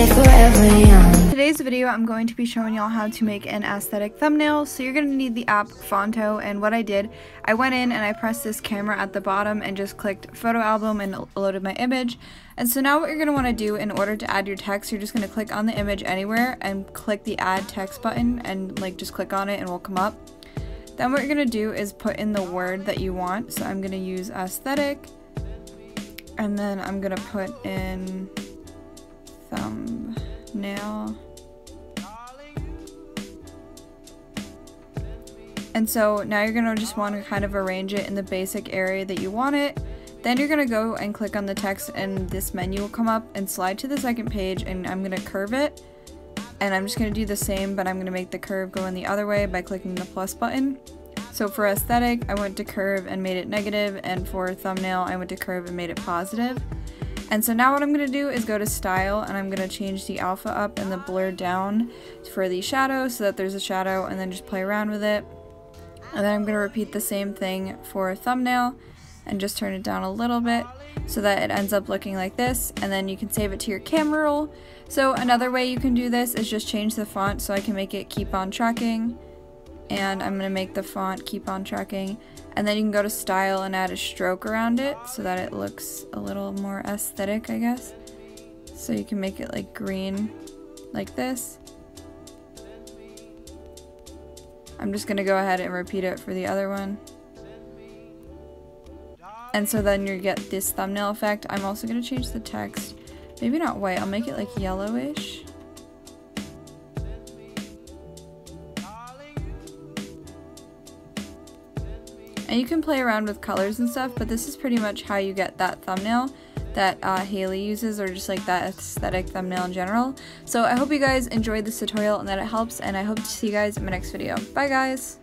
stay forever young. Today's video, I'm going to be showing y'all how to make an aesthetic thumbnail. So you're going to need the app Fonto, and what I did, I went in and I pressed this camera at the bottom and just clicked photo album and loaded my image. And so now what you're going to want to do in order to add your text, you're just going to click on the image anywhere and click the add text button and just click on it and it will come up. Then what you're going to do is put in the word that you want. So I'm going to use aesthetic, and then I'm going to put in thumbnail. And so now you're going to just want to kind of arrange it in the basic area that you want it. Then you're going to go and click on the text and this menu will come up, and slide to the second page, and I'm going to curve it. And I'm just going to do the same, but I'm going to make the curve go in the other way by clicking the plus button. So for aesthetic, I went to curve and made it negative, and for thumbnail, I went to curve and made it positive. And so now what I'm going to do is go to style, and I'm going to change the alpha up and the blur down for the shadow so that there's a shadow, and then just play around with it. And then I'm going to repeat the same thing for thumbnail and just turn it down a little bit so that it ends up looking like this, and then you can save it to your camera roll. So another way you can do this is just change the font, so I can make it keep on tracking, and I'm going to make the font keep on tracking, and then you can go to style and add a stroke around it so that it looks a little more aesthetic, I guess. So you can make it like green like this. I'm just going to go ahead and repeat it for the other one. And so then you get this thumbnail effect. I'm also going to change the text. Maybe not white, I'll make it like yellowish. And you can play around with colors and stuff, but this is pretty much how you get that thumbnail that Haley uses, or just like that aesthetic thumbnail in general. So I hope you guys enjoyed this tutorial and that it helps, and I hope to see you guys in my next video. Bye guys!